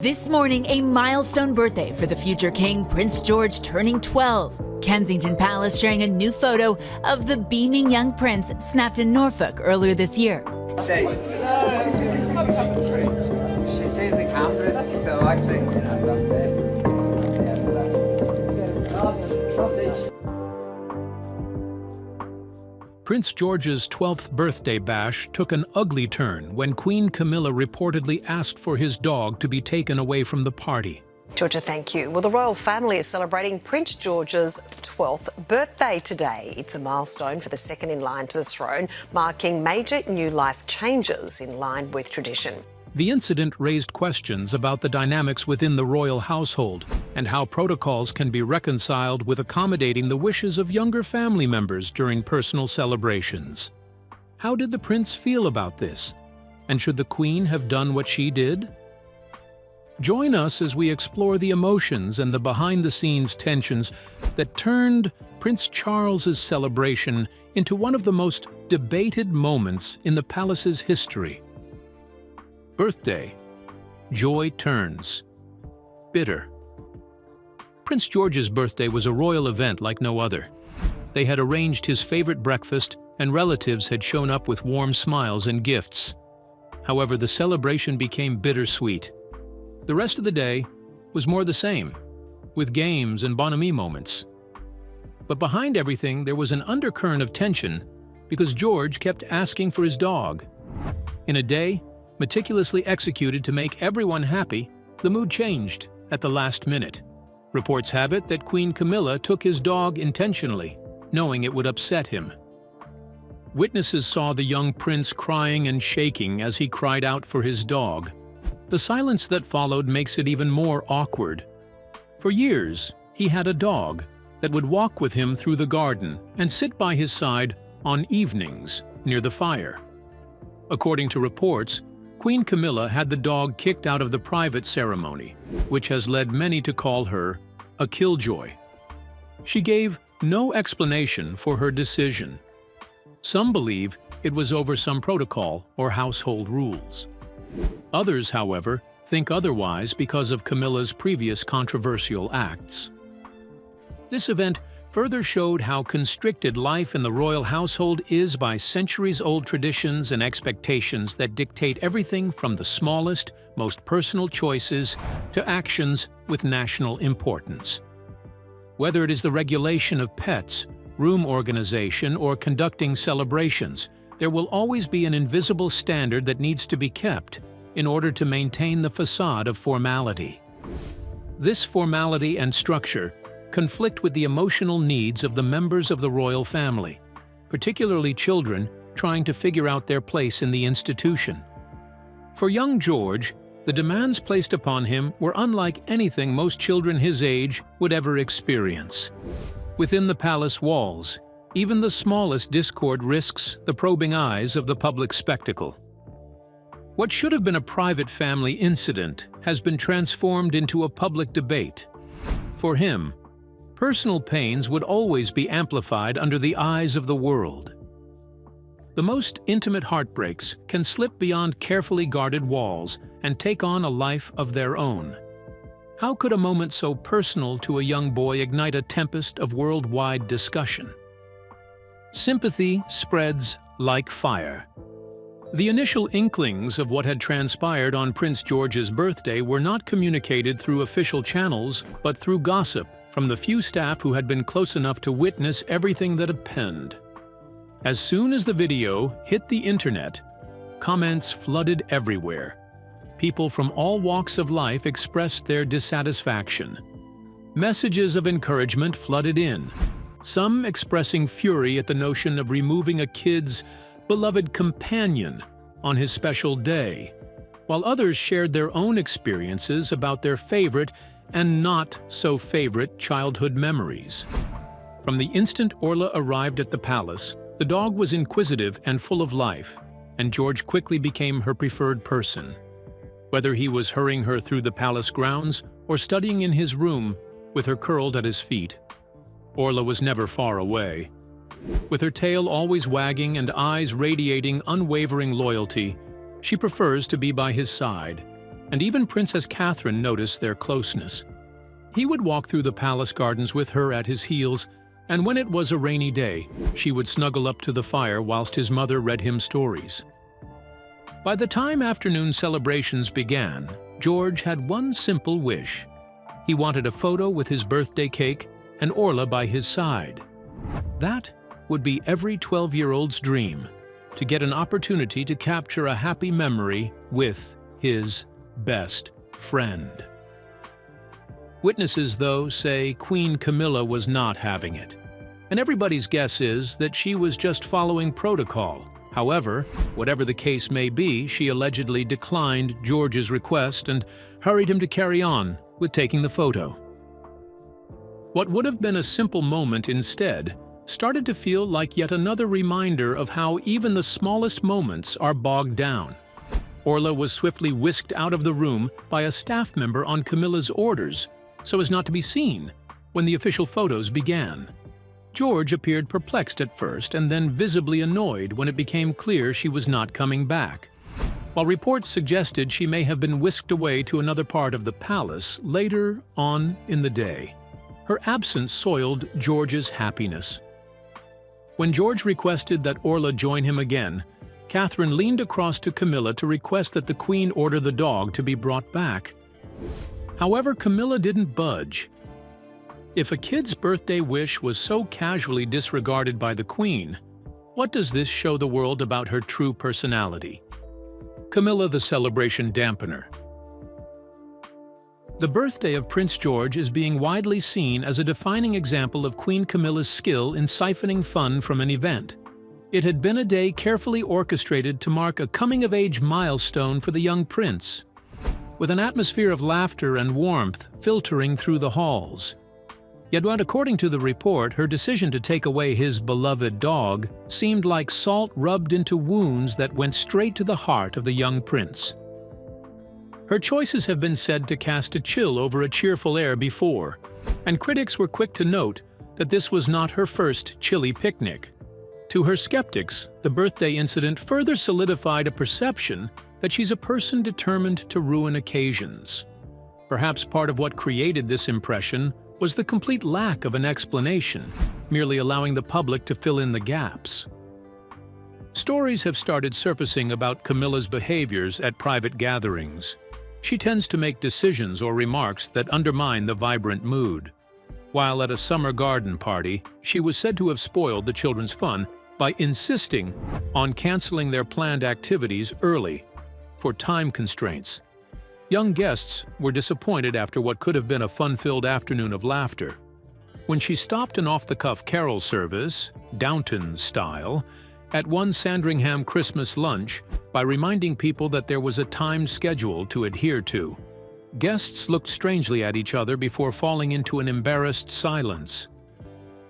This morning, a milestone birthday for the future king, Prince George, turning 12. Kensington Palace sharing a new photo of the beaming young prince snapped in Norfolk earlier this year. She's in the campus, so I think, that's it. Sausage. Prince George's 12th birthday bash took an ugly turn when Queen Camilla reportedly asked for his dog to be taken away from the party. Georgia, thank you. Well, the royal family is celebrating Prince George's 12th birthday today. It's a milestone for the second in line to the throne, marking major new life changes in line with tradition. The incident raised questions about the dynamics within the royal household and how protocols can be reconciled with accommodating the wishes of younger family members during personal celebrations. How did the prince feel about this? And should the Queen have done what she did? Join us as we explore the emotions and the behind-the-scenes tensions that turned Prince Charles's celebration into one of the most debated moments in the palace's history. Birthday. Joy turns bitter. Prince George's birthday was a royal event like no other. They had arranged his favorite breakfast, and relatives had shown up with warm smiles and gifts. However, the celebration became bittersweet. The rest of the day was more the same, with games and bonhomie moments. But behind everything, there was an undercurrent of tension because George kept asking for his dog. In a day meticulously executed to make everyone happy, the mood changed at the last minute. Reports have it that Queen Camilla took his dog intentionally, knowing it would upset him. Witnesses saw the young prince crying and shaking as he cried out for his dog. The silence that followed makes it even more awkward. For years, he had a dog that would walk with him through the garden and sit by his side on evenings near the fire. According to reports, Queen Camilla had the dog kicked out of the private ceremony, which has led many to call her a killjoy. She gave no explanation for her decision. Some believe it was over some protocol or household rules. Others, however, think otherwise because of Camilla's previous controversial acts. This event further showed how constricted life in the royal household is by centuries-old traditions and expectations that dictate everything from the smallest, most personal choices to actions with national importance. Whether it is the regulation of pets, room organization, or conducting celebrations, there will always be an invisible standard that needs to be kept in order to maintain the facade of formality. This formality and structure conflict with the emotional needs of the members of the royal family, particularly children trying to figure out their place in the institution. For young George, the demands placed upon him were unlike anything most children his age would ever experience. Within the palace walls, even the smallest discord risks the probing eyes of the public spectacle. What should have been a private family incident has been transformed into a public debate. For him, personal pains would always be amplified under the eyes of the world. The most intimate heartbreaks can slip beyond carefully guarded walls and take on a life of their own. How could a moment so personal to a young boy ignite a tempest of worldwide discussion? Sympathy spreads like fire. The initial inklings of what had transpired on Prince George's birthday were not communicated through official channels, but through gossip from the few staff who had been close enough to witness everything that happened. As soon as the video hit the internet, comments flooded everywhere. People from all walks of life expressed their dissatisfaction. Messages of encouragement flooded in, some expressing fury at the notion of removing a kid's beloved companion on his special day, while others shared their own experiences about their favorite and not-so-favorite childhood memories. From the instant Orla arrived at the palace, the dog was inquisitive and full of life, and George quickly became her preferred person. Whether he was hurrying her through the palace grounds or studying in his room with her curled at his feet, Orla was never far away. With her tail always wagging and eyes radiating unwavering loyalty, she prefers to be by his side, and even Princess Catherine noticed their closeness. He would walk through the palace gardens with her at his heels, and when it was a rainy day, she would snuggle up to the fire whilst his mother read him stories. By the time afternoon celebrations began, George had one simple wish. He wanted a photo with his birthday cake and Orla by his side. That would be every 12-year-old's dream, to get an opportunity to capture a happy memory with his best friend. Witnesses, though, say Queen Camilla was not having it, and everybody's guess is that she was just following protocol. However, whatever the case may be, she allegedly declined George's request and hurried him to carry on with taking the photo. What would have been a simple moment instead started to feel like yet another reminder of how even the smallest moments are bogged down. Orla was swiftly whisked out of the room by a staff member on Camilla's orders, so as not to be seen when the official photos began. George appeared perplexed at first and then visibly annoyed when it became clear she was not coming back. While reports suggested she may have been whisked away to another part of the palace later on in the day, her absence soiled George's happiness. When George requested that Orla join him again, Catherine leaned across to Camilla to request that the Queen order the dog to be brought back. However, Camilla didn't budge. If a kid's birthday wish was so casually disregarded by the Queen, what does this show the world about her true personality? Camilla, the Celebration Dampener. The birthday of Prince George is being widely seen as a defining example of Queen Camilla's skill in siphoning fun from an event. It had been a day carefully orchestrated to mark a coming-of-age milestone for the young prince, with an atmosphere of laughter and warmth filtering through the halls. Yet, according to the report, her decision to take away his beloved dog seemed like salt rubbed into wounds that went straight to the heart of the young prince. Her choices have been said to cast a chill over a cheerful air before, and critics were quick to note that this was not her first chilly picnic. To her skeptics, the birthday incident further solidified a perception that she's a person determined to ruin occasions. Perhaps part of what created this impression was the complete lack of an explanation, merely allowing the public to fill in the gaps. Stories have started surfacing about Camilla's behaviors at private gatherings. She tends to make decisions or remarks that undermine the vibrant mood. While at a summer garden party, she was said to have spoiled the children's fun by insisting on canceling their planned activities early for time constraints. Young guests were disappointed after what could have been a fun-filled afternoon of laughter. When she stopped an off-the-cuff carol service, Downton style, at one Sandringham Christmas lunch by reminding people that there was a timed schedule to adhere to, guests looked strangely at each other before falling into an embarrassed silence.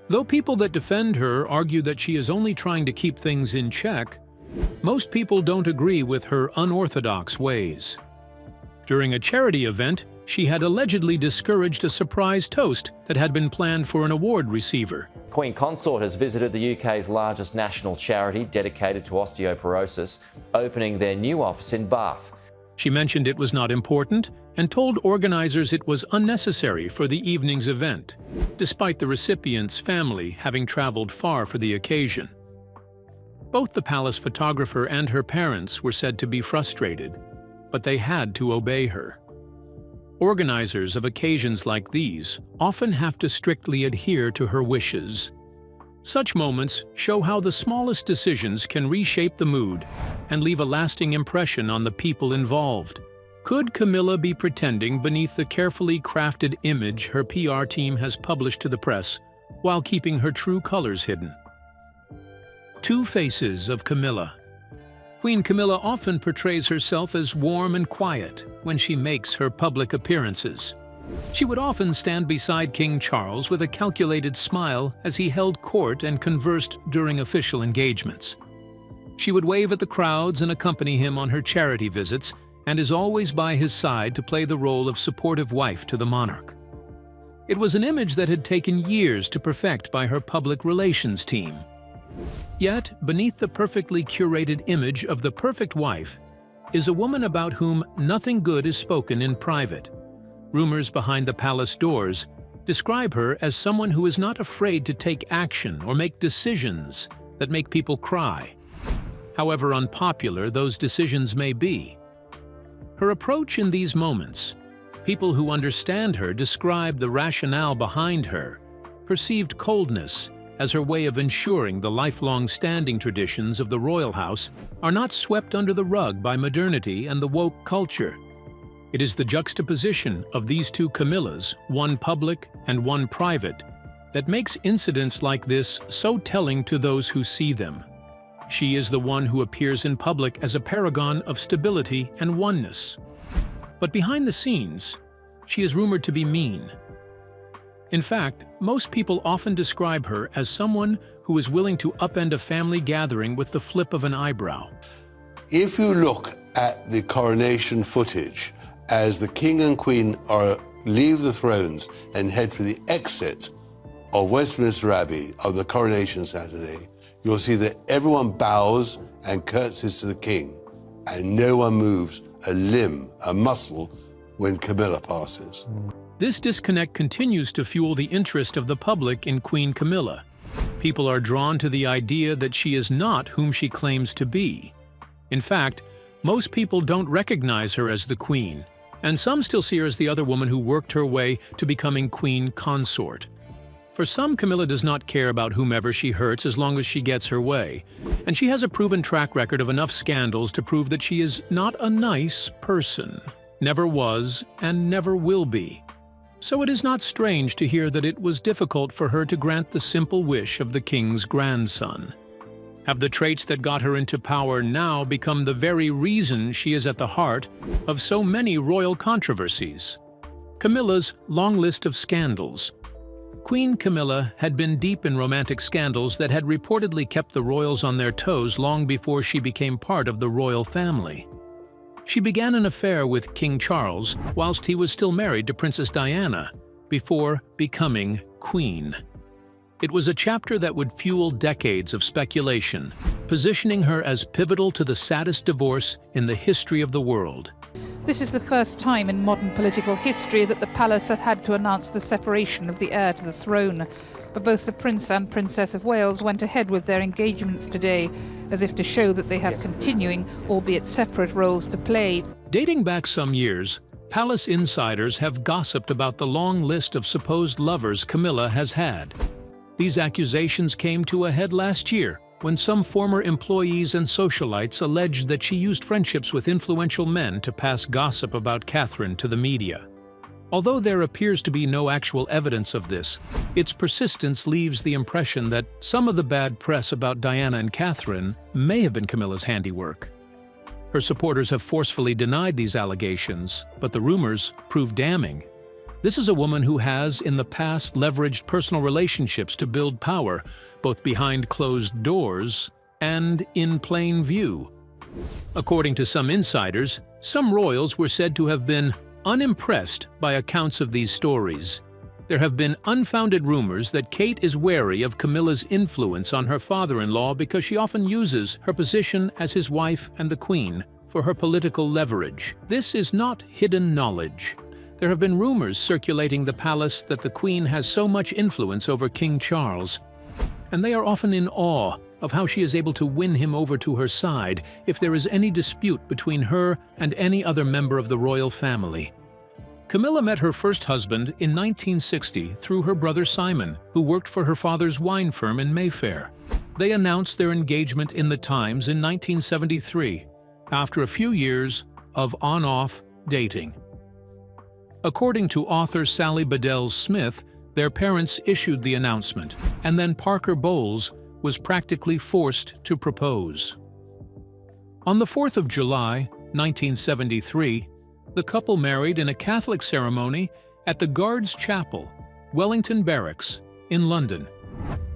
Though people that defend her argue that she is only trying to keep things in check, most people don't agree with her unorthodox ways. During a charity event, she had allegedly discouraged a surprise toast that had been planned for an award receiver. Queen Consort has visited the UK's largest national charity dedicated to osteoporosis, opening their new office in Bath. She mentioned it was not important and told organisers it was unnecessary for the evening's event, despite the recipient's family having travelled far for the occasion. Both the palace photographer and her parents were said to be frustrated, but they had to obey her. Organisers of occasions like these often have to strictly adhere to her wishes. Such moments show how the smallest decisions can reshape the mood and leave a lasting impression on the people involved. Could Camilla be pretending beneath the carefully crafted image her PR team has published to the press, while keeping her true colors hidden? Two faces of Camilla. Queen Camilla often portrays herself as warm and quiet when she makes her public appearances. She would often stand beside King Charles with a calculated smile as he held court and conversed during official engagements. She would wave at the crowds and accompany him on her charity visits, and is always by his side to play the role of supportive wife to the monarch. It was an image that had taken years to perfect by her public relations team. Yet, beneath the perfectly curated image of the perfect wife, is a woman about whom nothing good is spoken in private. Rumors behind the palace doors describe her as someone who is not afraid to take action or make decisions that make people cry, however unpopular those decisions may be. Her approach in these moments, people who understand her describe the rationale behind her perceived coldness as her way of ensuring the lifelong standing traditions of the royal house are not swept under the rug by modernity and the woke culture. It is the juxtaposition of these two Camillas, one public and one private, that makes incidents like this so telling to those who see them. She is the one who appears in public as a paragon of stability and oneness. But behind the scenes, she is rumored to be mean. In fact, most people often describe her as someone who is willing to upend a family gathering with the flip of an eyebrow. If you look at the coronation footage, as the King and Queen leave the thrones and head for the exit of Westminster Abbey on the coronation Saturday, you'll see that everyone bows and curtsies to the King, and no one moves a limb, a muscle, when Camilla passes. This disconnect continues to fuel the interest of the public in Queen Camilla. People are drawn to the idea that she is not whom she claims to be. In fact, most people don't recognize her as the Queen, and some still see her as the other woman who worked her way to becoming Queen Consort. For some, Camilla does not care about whomever she hurts as long as she gets her way, and she has a proven track record of enough scandals to prove that she is not a nice person, never was and never will be. So it is not strange to hear that it was difficult for her to grant the simple wish of the king's grandson. Have the traits that got her into power now become the very reason she is at the heart of so many royal controversies? Camilla's long list of scandals. Queen Camilla had been deep in romantic scandals that had reportedly kept the royals on their toes long before she became part of the royal family. She began an affair with King Charles whilst he was still married to Princess Diana, before becoming queen. It was a chapter that would fuel decades of speculation, positioning her as pivotal to the saddest divorce in the history of the world. This is the first time in modern political history that the palace has had to announce the separation of the heir to the throne. But both the Prince and Princess of Wales went ahead with their engagements today, as if to show that they have continuing, albeit separate, roles to play. Dating back some years, palace insiders have gossiped about the long list of supposed lovers Camilla has had. These accusations came to a head last year, when some former employees and socialites alleged that she used friendships with influential men to pass gossip about Catherine to the media. Although there appears to be no actual evidence of this, its persistence leaves the impression that some of the bad press about Diana and Catherine may have been Camilla's handiwork. Her supporters have forcefully denied these allegations, but the rumors prove damning. This is a woman who has, in the past, leveraged personal relationships to build power, both behind closed doors and in plain view. According to some insiders, some royals were said to have been unimpressed by accounts of these stories. There have been unfounded rumors that Kate is wary of Camilla's influence on her father-in-law because she often uses her position as his wife and the Queen for her political leverage. This is not hidden knowledge. There have been rumors circulating the palace that the Queen has so much influence over King Charles, and they are often in awe of how she is able to win him over to her side if there is any dispute between her and any other member of the royal family. Camilla met her first husband in 1960 through her brother Simon, who worked for her father's wine firm in Mayfair. They announced their engagement in the Times in 1973, after a few years of on-off dating. According to author Sally Bedell Smith, their parents issued the announcement, and then Parker Bowles was practically forced to propose. On the 4th of July, 1973, the couple married in a Catholic ceremony at the Guards Chapel, Wellington Barracks, in London.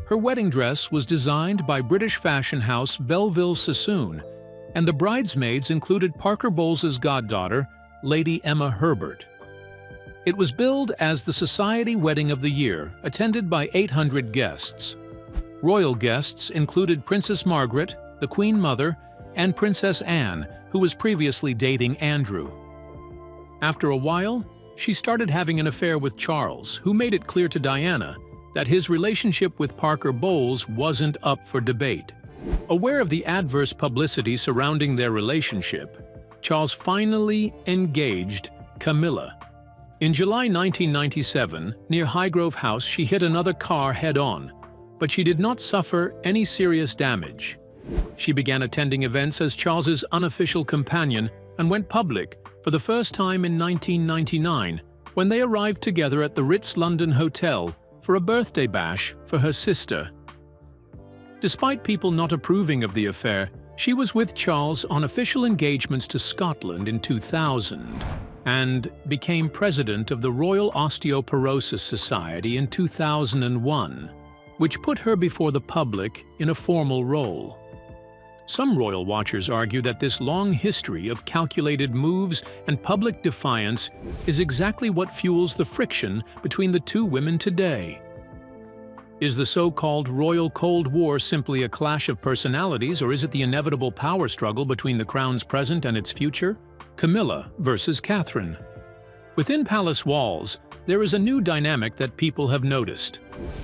Her wedding dress was designed by British fashion house Belleville Sassoon, and the bridesmaids included Parker Bowles's goddaughter, Lady Emma Herbert. It was billed as the Society Wedding of the Year, attended by 800 guests. Royal guests included Princess Margaret, the Queen Mother, and Princess Anne, who was previously dating Andrew. After a while, she started having an affair with Charles, who made it clear to Diana that his relationship with Parker Bowles wasn't up for debate. Aware of the adverse publicity surrounding their relationship, Charles finally engaged Camilla. In July 1997, near Highgrove House, she hit another car head-on, but she did not suffer any serious damage. She began attending events as Charles's unofficial companion and went public for the first time in 1999, when they arrived together at the Ritz London Hotel for a birthday bash for her sister. Despite people not approving of the affair, she was with Charles on official engagements to Scotland in 2000 and became president of the Royal Osteoporosis Society in 2001, which put her before the public in a formal role. Some royal watchers argue that this long history of calculated moves and public defiance is exactly what fuels the friction between the two women today. Is the so-called Royal Cold War simply a clash of personalities, or is it the inevitable power struggle between the crown's present and its future? Camilla versus Catherine. Within palace walls, there is a new dynamic that people have noticed.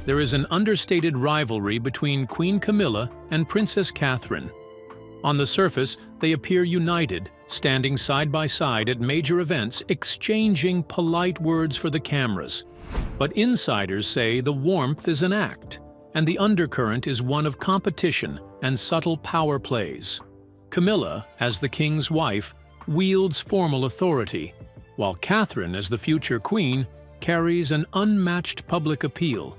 There is an understated rivalry between Queen Camilla and Princess Catherine. On the surface, they appear united, standing side by side at major events, exchanging polite words for the cameras. But insiders say the warmth is an act, and the undercurrent is one of competition and subtle power plays. Camilla, as the king's wife, wields formal authority, while Catherine, as the future queen, carries an unmatched public appeal.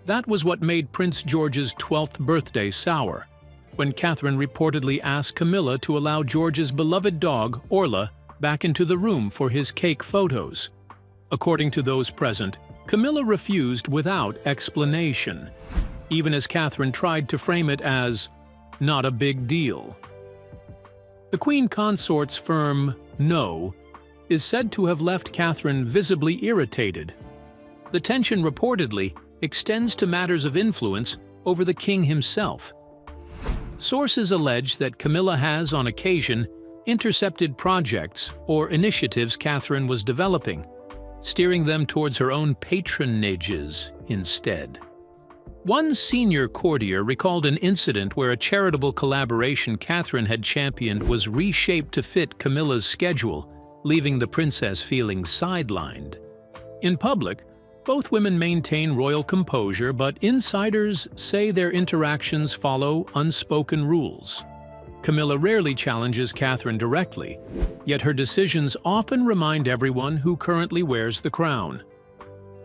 That was what made Prince George's 12th birthday sour, when Catherine reportedly asked Camilla to allow George's beloved dog, Orla, back into the room for his cake photos. According to those present, Camilla refused without explanation, even as Catherine tried to frame it as not a big deal. The Queen Consort's firm no is said to have left Catherine visibly irritated. The tension reportedly extends to matters of influence over the king himself. Sources allege that Camilla has, on occasion, intercepted projects or initiatives Catherine was developing, steering them towards her own patronages instead. One senior courtier recalled an incident where a charitable collaboration Catherine had championed was reshaped to fit Camilla's schedule, leaving the princess feeling sidelined. In public, both women maintain royal composure, but insiders say their interactions follow unspoken rules. Camilla rarely challenges Catherine directly, yet her decisions often remind everyone who currently wears the crown.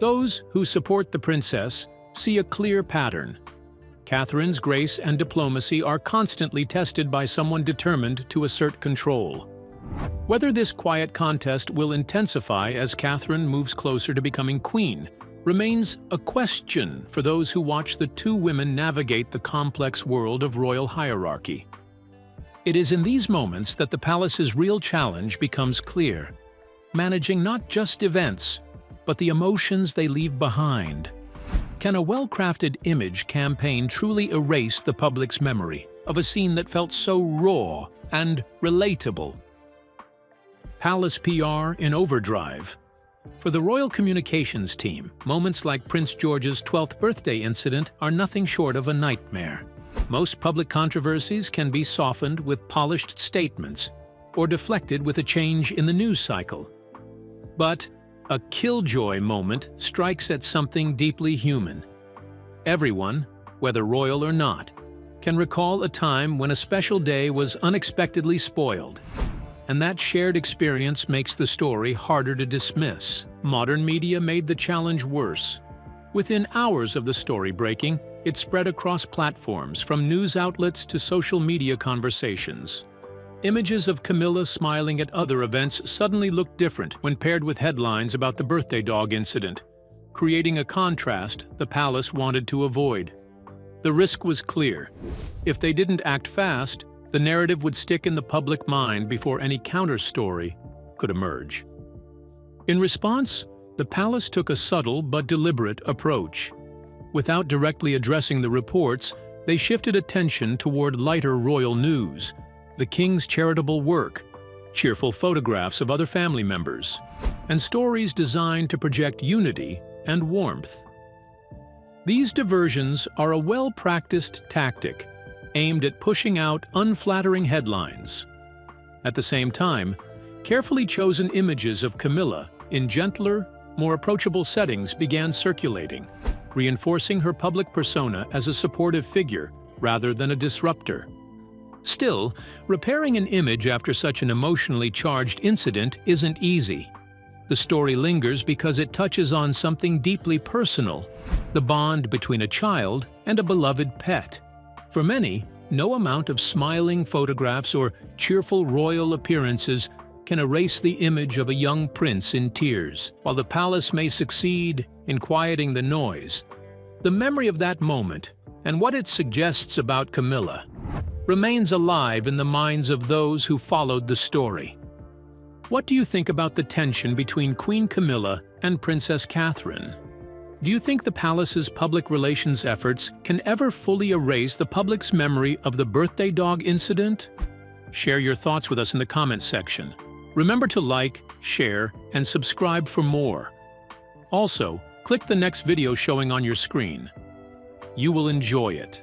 Those who support the princess see a clear pattern. Catherine's grace and diplomacy are constantly tested by someone determined to assert control. Whether this quiet contest will intensify as Catherine moves closer to becoming queen remains a question for those who watch the two women navigate the complex world of royal hierarchy. It is in these moments that the palace's real challenge becomes clear, managing not just events, but the emotions they leave behind. Can a well-crafted image campaign truly erase the public's memory of a scene that felt so raw and relatable? Palace PR in overdrive. For the Royal Communications team, moments like Prince George's 12th birthday incident are nothing short of a nightmare. Most public controversies can be softened with polished statements or deflected with a change in the news cycle. But a killjoy moment strikes at something deeply human. Everyone, whether royal or not, can recall a time when a special day was unexpectedly spoiled. And that shared experience makes the story harder to dismiss. Modern media made the challenge worse. Within hours of the story breaking, it spread across platforms, from news outlets to social media conversations. Images of Camilla smiling at other events suddenly looked different when paired with headlines about the birthday dog incident, creating a contrast the palace wanted to avoid. The risk was clear. If they didn't act fast, the narrative would stick in the public mind before any counter-story could emerge. In response, the palace took a subtle but deliberate approach. Without directly addressing the reports, they shifted attention toward lighter royal news, the king's charitable work, cheerful photographs of other family members, and stories designed to project unity and warmth. These diversions are a well-practiced tactic aimed at pushing out unflattering headlines. At the same time, carefully chosen images of Camilla in gentler, more approachable settings began circulating, reinforcing her public persona as a supportive figure rather than a disruptor. Still, repairing an image after such an emotionally charged incident isn't easy. The story lingers because it touches on something deeply personal, the bond between a child and a beloved pet. For many, no amount of smiling photographs or cheerful royal appearances can erase the image of a young prince in tears. While the palace may succeed in quieting the noise, the memory of that moment and what it suggests about Camilla remains alive in the minds of those who followed the story. What do you think about the tension between Queen Camilla and Princess Catherine? Do you think the palace's public relations efforts can ever fully erase the public's memory of the birthday dog incident? Share your thoughts with us in the comments section. Remember to like, share, and subscribe for more. Also, click the next video showing on your screen. You will enjoy it.